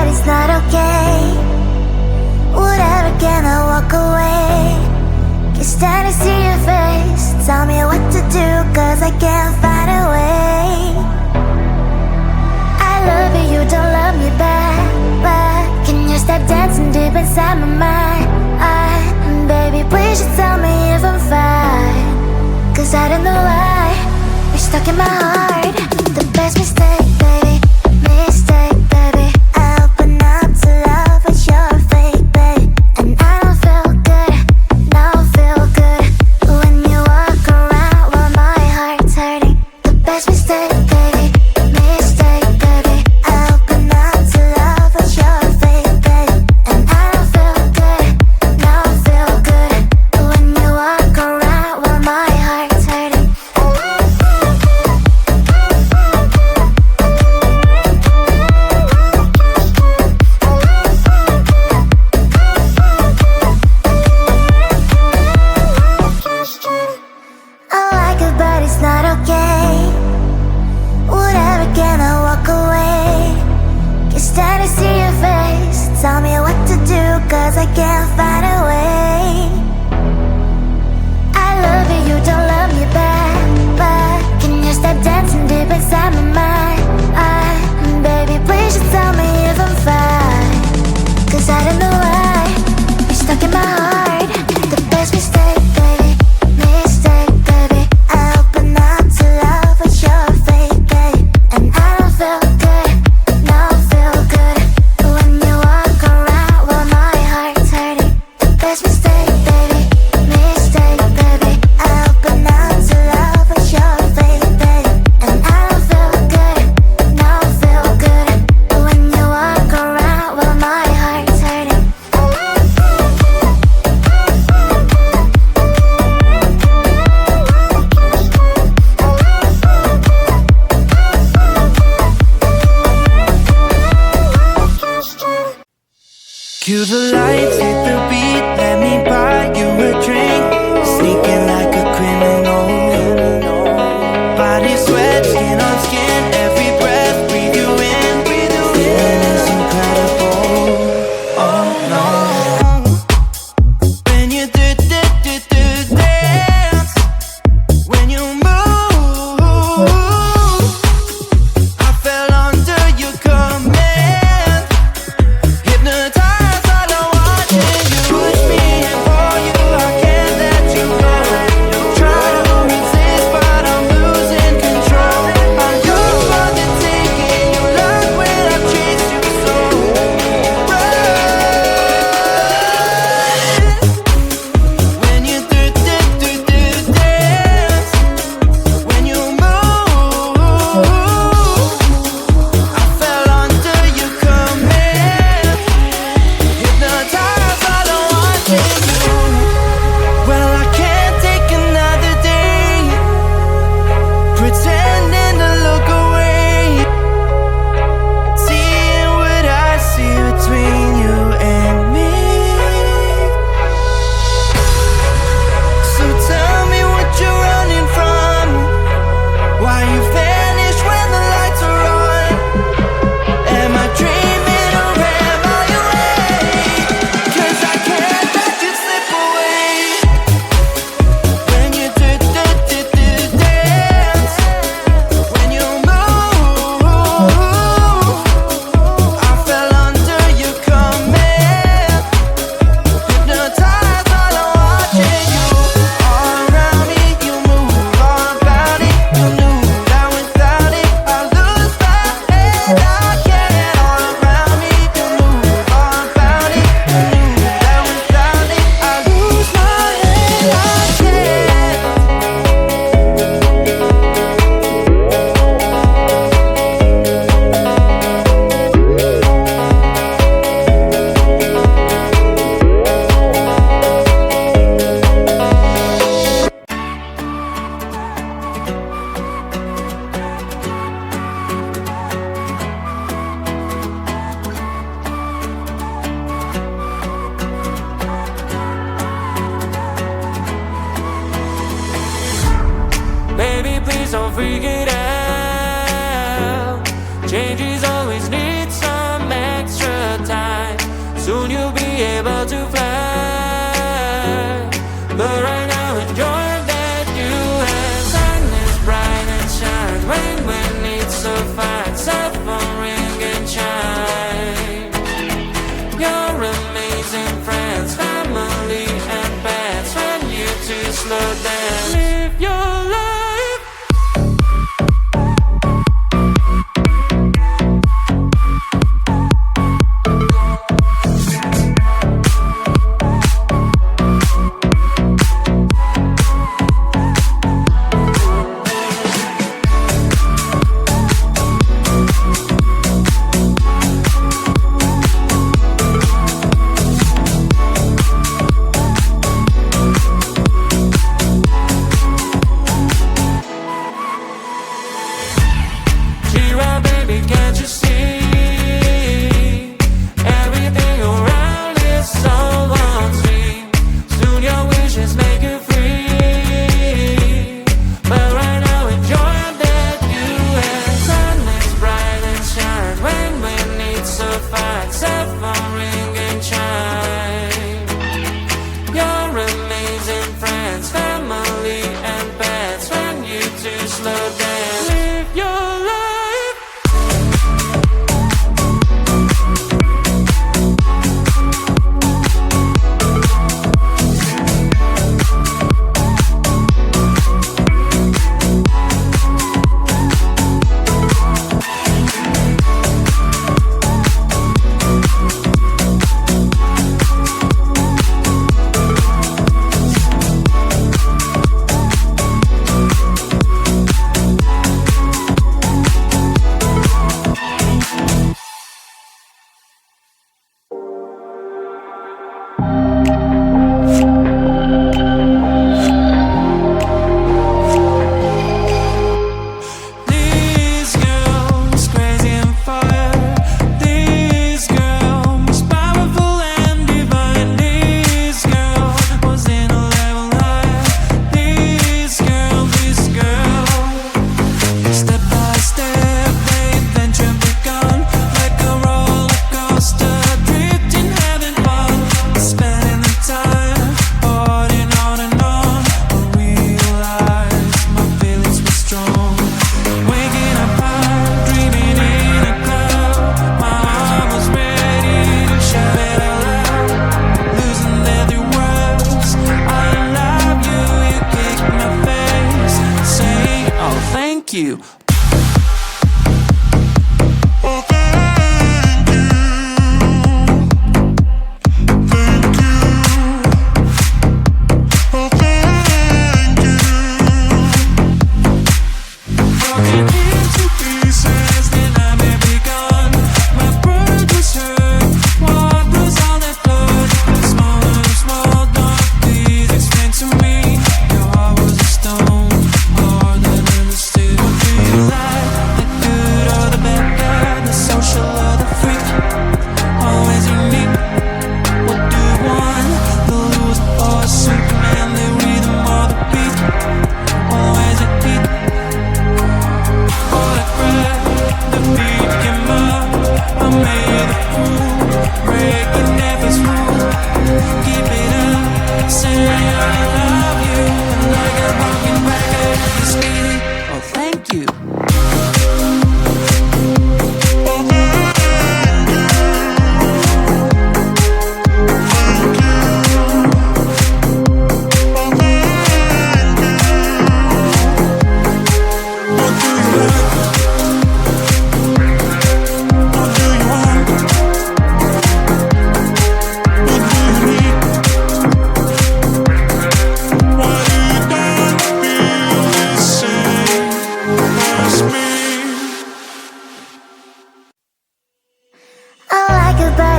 but it's not okay. Whatever, can I walk away? Can't stand to see your face. Tell me what to do, cause I can't find a way. I love you, you don't love me back, but can you stop dancing deep inside my mind? Baby, please just tell me if I'm fine, cause I don't know why you're stuck in my heart. The best mistake, baby, mistake, baby. I open up to love, but you're fake, babe. And I don't feel good, don't feel good when you walk around while my heart's hurting. The best mistake, baby, mistake, baby. I open up to love, but you're fake, babe. And I don't feel good, don't feel good when you walk around while my heart's hurting. I like it, but it's not okay. Whatever, can I walk away? Can't stand to see your face. Tell me what to do, cause I can't find a way. I love you, you don't love me back, but can you stop dancing deep inside my mind? Baby, please just tell me if I'm fine, cause I don't know why you're stuck in my heart. The best mistake, baby, mistake, baby. I open up to love, but you're fake, babe. And I don't feel good, don't feel good when you walk around while my heart's hurting. The best mistake, baby, mistake, baby. I open up to love, but you're fake, babe. And I don't feel good, don't feel good when you walk around while my heart's hurting. Cue the lights, hit the beat, let me buy you a drink. Sneaking like a criminal. Body sweat, skin on skin, every breath, breathe you in. Feeling is incredible. Oh no. When you do dance, when you move, I fell under your command. Hypnotized, all I want is you. Push me and pull you, I can't let you go. Try to resist, but I'm losing control. I'm yours for the taking, you love when I chase you so. When you do dance, when you move, I fell under your command. Hypnotized, all I want is you. Well, I can't take another day pretending to look away, seeing what I see between you and me. So tell me what you're running from, why you vanish when the lights are on. Am I dreaming or am I awake? 'Cause I can't let you slip away. When you do dance, when you move, I fell under your command. Hypnotized, all I watch is you. All around me, you move, all about it. You knew that without it, I lose my head. I can't. All around me, you move, all about it. You knew that without it, I lose my head. I can't. Baby, please don't freak it out. Changes always need some extra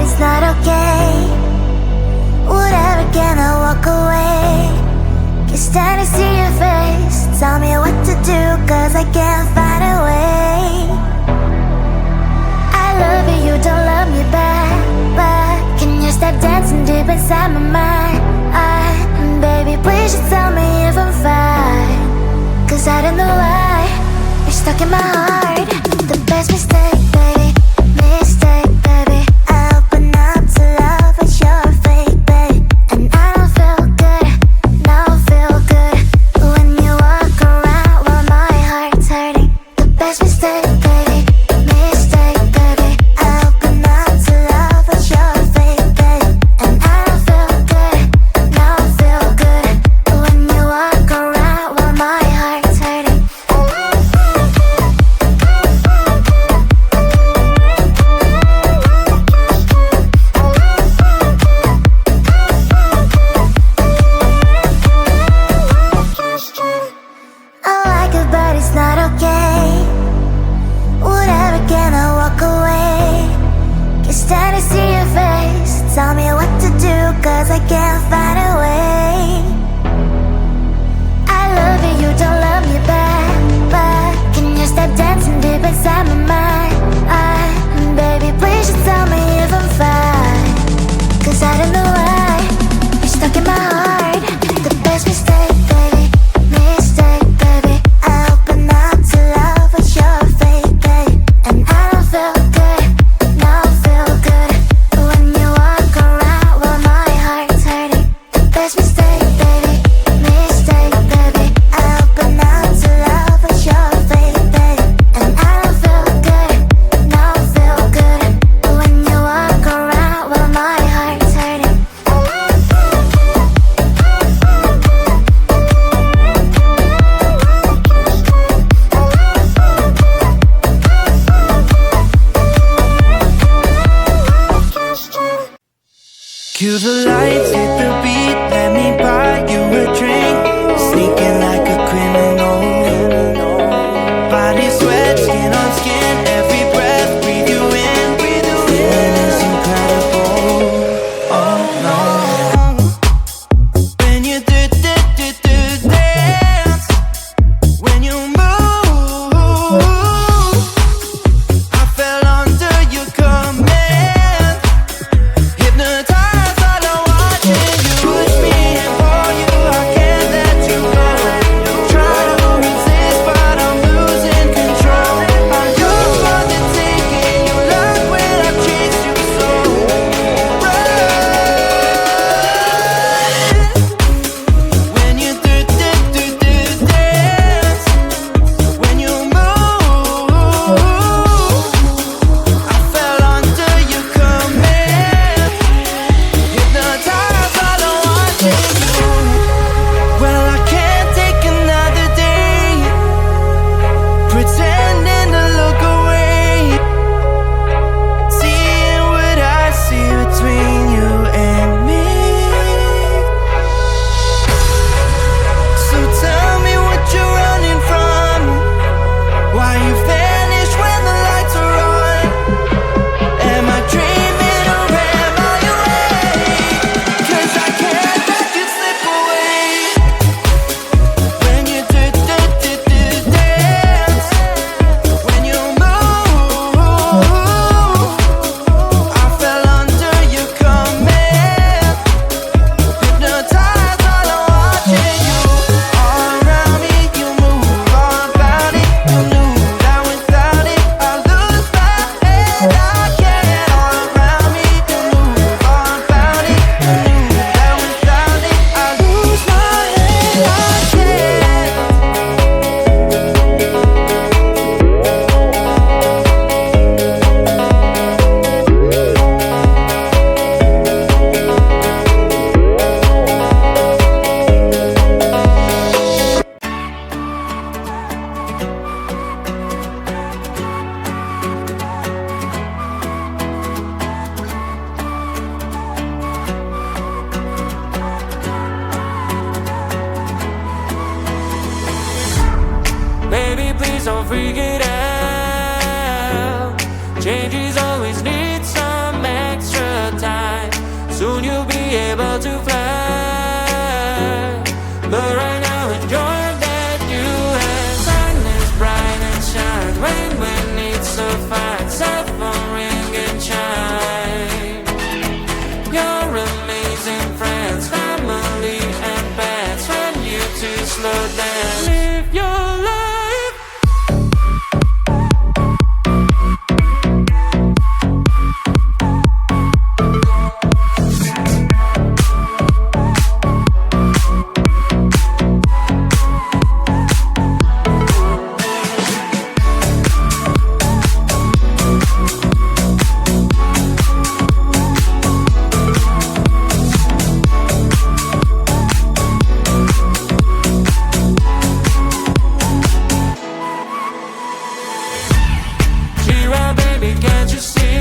it's not okay. Whatever, can I walk away? Can't stand to see your face. Tell me what to do, cause I can't find a way. I love you, you don't love me back. But can you stop dancing deep inside my mind? Baby, please just tell me if I'm fine, cause I don't know why you're stuck in my heart. The best mistake, baby, mistake, baby. I open up to love, but you're fake, babe. And I don't feel good, no feel good when you walk around while my heart's hurting. The best mistake, baby, mistake, baby. I open up to love, but you're fake, babe. And I don't feel good, no feel good when you walk around while my heart's hurting. I like it, but it's not okay. Whatever, can I walk away? Can't stand to see your face. Tell me what to do, cause I can't find a way. I love you, you don't love me back. But can you stop dancing deep inside my mind? Baby, please just tell me if I'm fine, cause I don't know why you're stuck in my heart. The best mistake, baby, mistake, baby. I open up to love, but you're fake, babe. And I don't feel good, no feel good when you walk around while my heart's hurting. The best mistake, baby, mistake, baby. I open up to love, but you're fake, babe. And I don't feel good, no feel good when you walk around while my heart's hurting. Cue the lights, hit the beat, let me buy you a drink. Sneaking like a criminal. Body sweat, skin on skin, every breath, breathe you in. Feeling is incredible. Oh no. When you do dance, when you move, I fell under your command. Hypnotized, all I watch is you push me and pull you. I can't let you go. Try to resist, but I'm losing control. I'm yours for the taking. You love when I chase you so. When you do dance, when you move, I fell under your command. Hypnotized, all I want is you. Well, I can't take another day pretending to look away, seeing what I see between you and me. So tell me what you're running from, why you vanish when the lights are on. Am I dreaming or am I awake? Cause I can't let you slip away. When you do dance, when you move, I fell under your command. Hypnotized, all I watch is you. All around me, you move, all about it. You knew that without it, I lose my head. I can't. All around me, you move, all about it. You knew that without it, I lose my head. I can't. Baby, please don't freak it out. Changes always need some extra baby, can't you see?